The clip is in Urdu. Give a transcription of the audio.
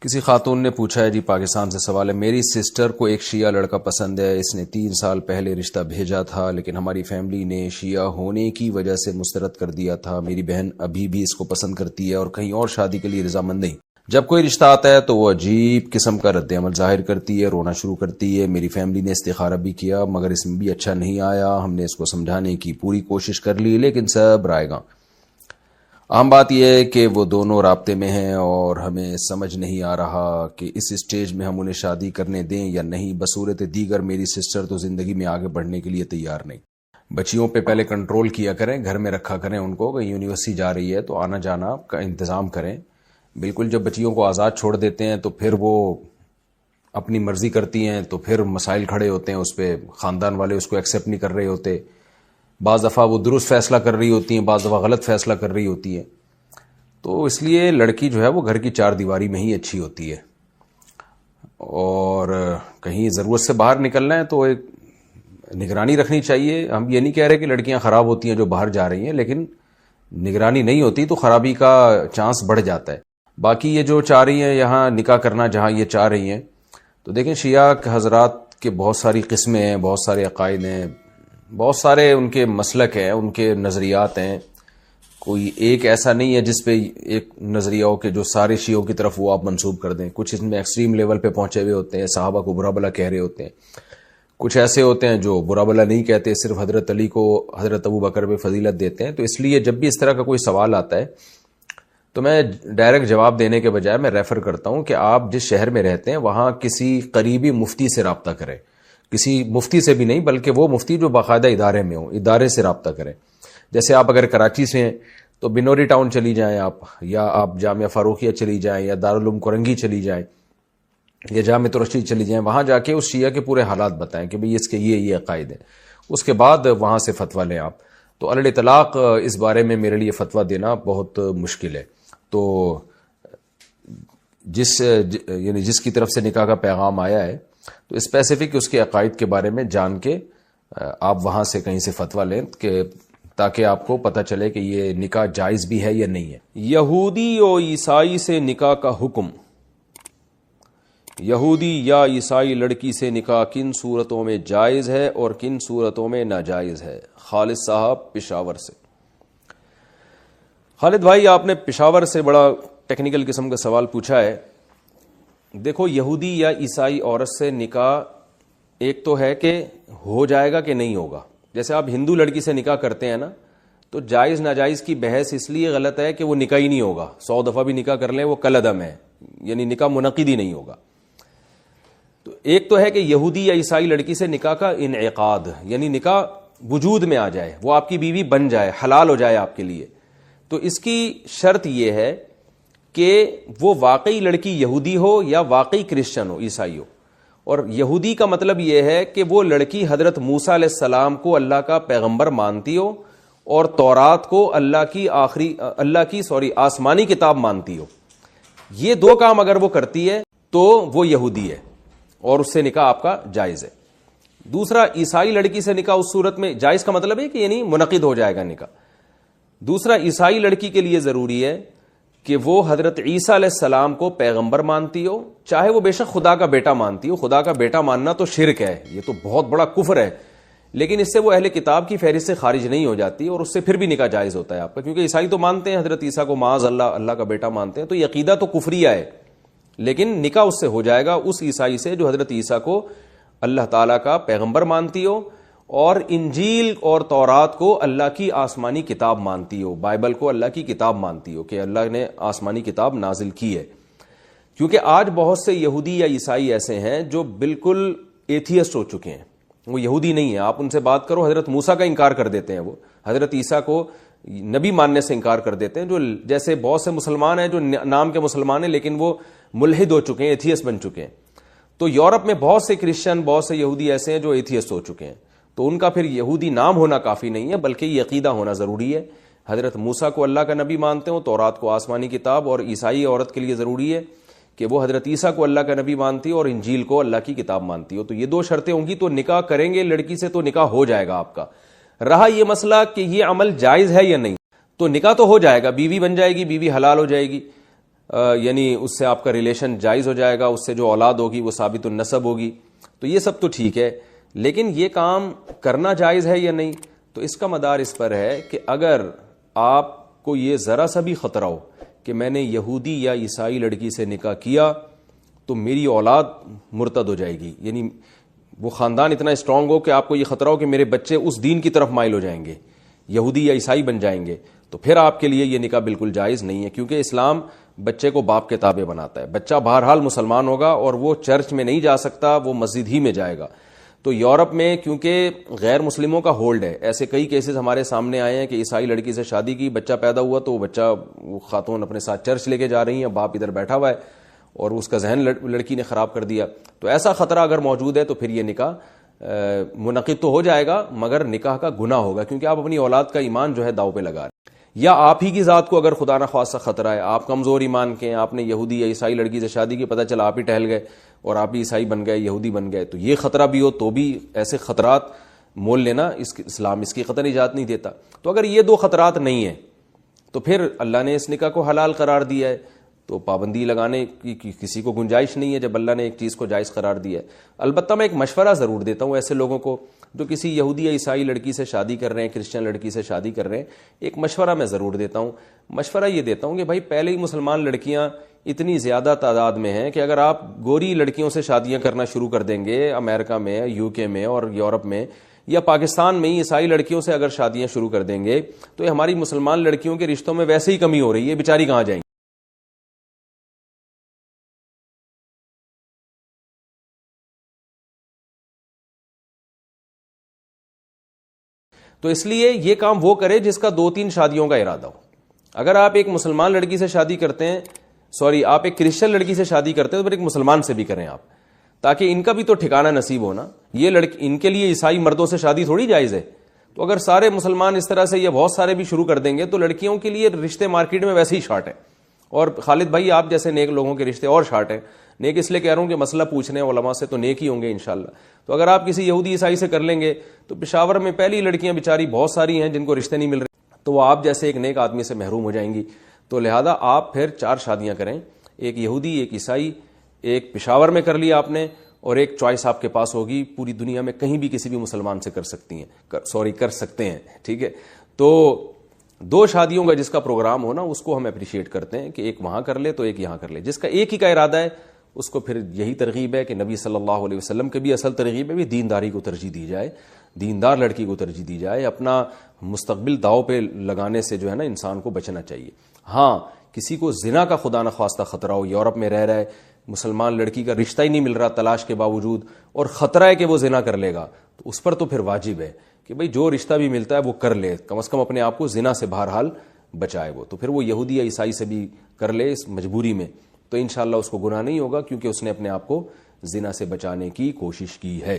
کسی خاتون نے پوچھا ہے جی پاکستان سے سوال ہے، میری سسٹر کو ایک شیعہ لڑکا پسند ہے، اس نے 3 سال پہلے رشتہ بھیجا تھا لیکن ہماری فیملی نے شیعہ ہونے کی وجہ سے مسترد کر دیا تھا۔ میری بہن ابھی بھی اس کو پسند کرتی ہے اور کہیں اور شادی کے لیے رضامند نہیں۔ جب کوئی رشتہ آتا ہے تو وہ عجیب قسم کا رد عمل ظاہر کرتی ہے، رونا شروع کرتی ہے۔ میری فیملی نے استخارہ بھی کیا مگر اس میں بھی اچھا نہیں آیا۔ ہم نے اس کو سمجھانے کی پوری کوشش کر لی لیکن سب رائے گاں۔ اہم بات یہ ہے کہ وہ دونوں رابطے میں ہیں اور ہمیں سمجھ نہیں آ رہا کہ اس اسٹیج میں ہم انہیں شادی کرنے دیں یا نہیں۔ بصورت دیگر میری سسٹر تو زندگی میں آگے بڑھنے کے لیے تیار نہیں۔ بچیوں پہ پہلے کنٹرول کیا کریں، گھر میں رکھا کریں ان کو۔ کہیں یونیورسٹی جا رہی ہے تو آنا جانا کا انتظام کریں۔ بالکل جب بچیوں کو آزاد چھوڑ دیتے ہیں تو پھر وہ اپنی مرضی کرتی ہیں تو پھر مسائل کھڑے ہوتے ہیں، اس پہ خاندان والے اس کو ایکسیپٹ نہیں کر رہے ہوتے۔ بعض دفعہ وہ درست فیصلہ کر رہی ہوتی ہیں، بعض دفعہ غلط فیصلہ کر رہی ہوتی ہیں۔ تو اس لیے لڑکی جو ہے وہ گھر کی 4 دیواری میں ہی اچھی ہوتی ہے، اور کہیں ضرورت سے باہر نکلنا ہے تو ایک نگرانی رکھنی چاہیے۔ ہم یہ نہیں کہہ رہے کہ لڑکیاں خراب ہوتی ہیں جو باہر جا رہی ہیں، لیکن نگرانی نہیں ہوتی تو خرابی کا چانس بڑھ جاتا ہے۔ باقی یہ جو چاہ رہی ہیں یہاں نکاح کرنا جہاں یہ چاہ رہی ہیں، تو دیکھیں شیعہ حضرات کے بہت ساری قسمیں ہیں، بہت سارے عقائد ہیں، بہت سارے ان کے مسلک ہیں، ان کے نظریات ہیں۔ کوئی ایک ایسا نہیں ہے جس پہ ایک نظریہ ہو کہ جو سارے شیعوں کی طرف وہ آپ منسوب کر دیں۔ کچھ اس میں ایکسٹریم لیول پہ پہنچے ہوئے ہوتے ہیں، صحابہ کو برا بلا کہہ رہے ہوتے ہیں۔ کچھ ایسے ہوتے ہیں جو برا بلا نہیں کہتے، صرف حضرت علی کو حضرت ابو بکر پہ فضیلت دیتے ہیں۔ تو اس لیے جب بھی اس طرح کا کوئی سوال آتا ہے تو میں ڈائریکٹ جواب دینے کے بجائے میں ریفر کرتا ہوں کہ آپ جس شہر میں رہتے ہیں وہاں کسی قریبی مفتی سے رابطہ کریں۔ کسی مفتی سے بھی نہیں بلکہ وہ مفتی جو باقاعدہ ادارے میں ہوں، ادارے سے رابطہ کریں۔ جیسے آپ اگر کراچی سے ہیں تو بنوری ٹاؤن چلی جائیں آپ، یا آپ جامعہ فاروقیہ چلی جائیں، یا دارالعلوم کرنگی چلی جائیں، یا جامعہ رشید چلی جائیں۔ وہاں جا کے اس شیعہ کے پورے حالات بتائیں کہ بھئی اس کے یہ عقائد ہیں۔ اس کے بعد وہاں سے فتویٰ لیں آپ۔ تو علی اطلاق اس بارے میں میرے لیے فتویٰ دینا بہت مشکل ہے۔ تو جس کی طرف سے نکاح کا پیغام آیا ہے تو اسپیسیفک اس کے عقائد کے بارے میں جان کے آپ وہاں سے کہیں سے فتویٰ لیں کہ تاکہ آپ کو پتہ چلے کہ یہ نکاح جائز بھی ہے یا نہیں ہے۔ یہودی اور عیسائی سے نکاح کا حکم۔ یہودی یا عیسائی لڑکی سے نکاح کن صورتوں میں جائز ہے اور کن صورتوں میں ناجائز ہے؟ خالد صاحب پشاور سے۔ خالد بھائی آپ نے پشاور سے بڑا ٹیکنیکل قسم کا سوال پوچھا ہے۔ دیکھو یہودی یا عیسائی عورت سے نکاح ایک تو ہے کہ ہو جائے گا کہ نہیں ہوگا۔ جیسے آپ ہندو لڑکی سے نکاح کرتے ہیں نا، تو جائز ناجائز کی بحث اس لیے غلط ہے کہ وہ نکاح ہی نہیں ہوگا۔ 100 دفعہ بھی نکاح کر لیں وہ کل عدم ہے، یعنی نکاح منعقد ہی نہیں ہوگا۔ تو ایک تو ہے کہ یہودی یا عیسائی لڑکی سے نکاح کا انعقاد، یعنی نکاح وجود میں آ جائے، وہ آپ کی بیوی بن جائے، حلال ہو جائے آپ کے لیے۔ تو اس کی شرط یہ ہے کہ وہ واقعی لڑکی یہودی ہو یا واقعی کرسچن ہو، عیسائی ہو۔ اور یہودی کا مطلب یہ ہے کہ وہ لڑکی حضرت موسیٰ علیہ السلام کو اللہ کا پیغمبر مانتی ہو اور تورات کو اللہ کی آسمانی کتاب مانتی ہو۔ یہ 2 کام اگر وہ کرتی ہے تو وہ یہودی ہے اور اس سے نکاح آپ کا جائز ہے۔ دوسرا، عیسائی لڑکی سے نکاح اس صورت میں جائز کا مطلب ہے کہ یعنی منعقد ہو جائے گا نکاح۔ دوسرا، عیسائی لڑکی کے لیے ضروری ہے کہ وہ حضرت عیسیٰ علیہ السلام کو پیغمبر مانتی ہو، چاہے وہ بے شک خدا کا بیٹا مانتی ہو۔ خدا کا بیٹا ماننا تو شرک ہے، یہ تو بہت بڑا کفر ہے، لیکن اس سے وہ اہل کتاب کی فہرست سے خارج نہیں ہو جاتی اور اس سے پھر بھی نکاح جائز ہوتا ہے آپ کا، کیونکہ عیسائی تو مانتے ہیں حضرت عیسیٰ کو معاذ اللہ کا بیٹا مانتے ہیں، تو یہ عقیدہ تو کفریہ ہے، لیکن نکاح اس سے ہو جائے گا، اس عیسائی سے جو حضرت عیسیٰ کو اللہ تعالیٰ کا پیغمبر مانتی ہو اور انجیل اور تورات کو اللہ کی آسمانی کتاب مانتی ہو، بائبل کو اللہ کی کتاب مانتی ہو کہ اللہ نے آسمانی کتاب نازل کی ہے۔ کیونکہ آج بہت سے یہودی یا عیسائی ایسے ہیں جو بالکل ایتھیسٹ ہو چکے ہیں، وہ یہودی نہیں ہیں۔ آپ ان سے بات کرو، حضرت موسیٰ کا انکار کر دیتے ہیں، وہ حضرت عیسیٰ کو نبی ماننے سے انکار کر دیتے ہیں۔ جو جیسے بہت سے مسلمان ہیں جو نام کے مسلمان ہیں لیکن وہ ملحد ہو چکے ہیں، ایتھیسٹ بن چکے ہیں۔ تو یورپ میں بہت سے کرسچن، بہت سے یہودی ایسے ہیں جو ایتھیسٹ ہو چکے ہیں، تو ان کا پھر یہودی نام ہونا کافی نہیں ہے بلکہ یہ عقیدہ ہونا ضروری ہے۔ حضرت موسیٰ کو اللہ کا نبی مانتے ہوں، تورات کو آسمانی کتاب، اور عیسائی عورت کے لیے ضروری ہے کہ وہ حضرت عیسیٰ کو اللہ کا نبی مانتی ہو اور انجیل کو اللہ کی کتاب مانتی ہو۔ تو یہ 2 شرطیں ہوں گی تو نکاح کریں گے لڑکی سے تو نکاح ہو جائے گا آپ کا۔ رہا یہ مسئلہ کہ یہ عمل جائز ہے یا نہیں، تو نکاح تو ہو جائے گا، بیوی بن جائے گی، بیوی حلال ہو جائے گی، یعنی اس سے آپ کا ریلیشن جائز ہو جائے گا، اس سے جو اولاد ہوگی وہ ثابت النسب ہوگی، تو یہ سب تو ٹھیک ہے، لیکن یہ کام کرنا جائز ہے یا نہیں، تو اس کا مدار اس پر ہے کہ اگر آپ کو یہ ذرا سا بھی خطرہ ہو کہ میں نے یہودی یا عیسائی لڑکی سے نکاح کیا تو میری اولاد مرتد ہو جائے گی، یعنی وہ خاندان اتنا اسٹرانگ ہو کہ آپ کو یہ خطرہ ہو کہ میرے بچے اس دین کی طرف مائل ہو جائیں گے، یہودی یا عیسائی بن جائیں گے، تو پھر آپ کے لیے یہ نکاح بالکل جائز نہیں ہے، کیونکہ اسلام بچے کو باپ کے تابع بناتا ہے۔ بچہ بہرحال مسلمان ہوگا اور وہ چرچ میں نہیں جا سکتا، وہ مسجد ہی میں جائے گا۔ تو یورپ میں کیونکہ غیر مسلموں کا ہولڈ ہے، ایسے کئی کیسز ہمارے سامنے آئے ہیں کہ عیسائی لڑکی سے شادی کی، بچہ پیدا ہوا تو وہ خاتون اپنے ساتھ چرچ لے کے جا رہی ہیں، باپ ادھر بیٹھا ہوا ہے اور اس کا ذہن لڑکی نے خراب کر دیا۔ تو ایسا خطرہ اگر موجود ہے تو پھر یہ نکاح منعقد تو ہو جائے گا، مگر نکاح کا گناہ ہوگا، کیونکہ آپ اپنی اولاد کا ایمان جو ہے داؤ پہ لگا رہے ہیں۔ یا آپ ہی کی ذات کو اگر خدا نخواستہ خطرہ ہے، آپ کمزور ایمان کے ہیں، آپ نے یہودی یا عیسائی لڑکی سے شادی کی، پتہ چلا آپ ہی ٹہل گئے اور آپ ہی عیسائی بن گئے، یہودی بن گئے، تو یہ خطرہ بھی ہو تو بھی ایسے خطرات مول لینا اسلام اس کی قطعی اجازت نہیں دیتا۔ تو اگر یہ دو خطرات نہیں ہیں تو پھر اللہ نے اس نکاح کو حلال قرار دیا ہے، تو پابندی لگانے کی کسی کو گنجائش نہیں ہے جب اللہ نے ایک چیز کو جائز قرار دیا ہے۔ البتہ میں ایک مشورہ ضرور دیتا ہوں ایسے لوگوں کو جو کسی یہودی یا عیسائی لڑکی سے شادی کر رہے ہیں، کرسچن لڑکی سے شادی کر رہے ہیں، ایک مشورہ میں ضرور دیتا ہوں۔ مشورہ یہ دیتا ہوں کہ بھائی پہلے ہی مسلمان لڑکیاں اتنی زیادہ تعداد میں ہیں کہ اگر آپ گوری لڑکیوں سے شادیاں کرنا شروع کر دیں گے امریکہ میں، یو کے میں اور یورپ میں یا پاکستان میں ہی عیسائی لڑکیوں سے اگر شادیاں شروع کر دیں گے تو یہ ہماری مسلمان لڑکیوں کے رشتوں میں ویسے ہی کمی ہو رہی ہے، بیچاری کہاں جائیں گی؟ تو اس لیے یہ کام وہ کرے جس کا 2-3 شادیوں کا ارادہ ہو۔ اگر آپ ایک مسلمان لڑکی سے شادی کرتے ہیں، آپ ایک کرسچن لڑکی سے شادی کرتے ہیں تو پھر ایک مسلمان سے بھی کریں آپ، تاکہ ان کا بھی تو ٹھکانہ نصیب ہونا۔ یہ ان کے لیے عیسائی مردوں سے شادی تھوڑی جائز ہے، تو اگر سارے مسلمان اس طرح سے یا بہت سارے بھی شروع کر دیں گے تو لڑکیوں کے لیے رشتے مارکیٹ میں ویسے ہی شارٹ ہیں، اور خالد بھائی آپ جیسے نیک لوگوں کے رشتے اور شارٹ ہیں۔ نیک اس لیے کہہ رہا ہوں کہ مسئلہ پوچھنے علماء سے تو نیک ہی ہوں گے انشاءاللہ۔ تو اگر آپ کسی یہودی عیسائی سے کر لیں گے تو پشاور میں پہلی لڑکیاں بیچاری بہت ساری ہیں جن کو رشتے نہیں مل رہے، تو وہ آپ جیسے ایک نیک آدمی سے محروم ہو جائیں گی۔ تو لہذا آپ پھر 4 شادیاں کریں، ایک یہودی، ایک عیسائی، ایک پشاور میں کر لیا آپ نے، اور ایک چوائس آپ کے پاس ہوگی پوری دنیا میں کہیں بھی کسی بھی مسلمان سے کر سکتے ہیں، ٹھیک ہے۔ تو 2 شادیوں کا جس کا پروگرام ہو نا اس کو ہم اپریشیٹ کرتے ہیں کہ ایک وہاں کر لے تو ایک یہاں کر لے، جس کا ایک ہی کا ارادہ ہے اس کو پھر یہی ترغیب ہے کہ نبی صلی اللہ علیہ وسلم کے بھی اصل ترغیب ہے بھی دینداری کو ترجیح دی جائے، دیندار لڑکی کو ترجیح دی جائے، اپنا مستقبل داؤ پہ لگانے سے جو ہے نا انسان کو بچنا چاہیے۔ ہاں کسی کو زنا کا خدا نخواستہ خطرہ ہو، یورپ میں رہ رہا ہے، مسلمان لڑکی کا رشتہ ہی نہیں مل رہا تلاش کے باوجود، اور خطرہ ہے کہ وہ زنا کر لے گا، تو اس پر تو پھر واجب ہے کہ بھئی جو رشتہ بھی ملتا ہے وہ کر لے، کم از کم اپنے آپ کو زنا سے بہرحال بچائے۔ وہ تو پھر وہ یہودی یا عیسائی سے بھی کر لے اس مجبوری میں، تو انشاءاللہ اس کو گناہ نہیں ہوگا، کیونکہ اس نے اپنے آپ کو زنا سے بچانے کی کوشش کی ہے۔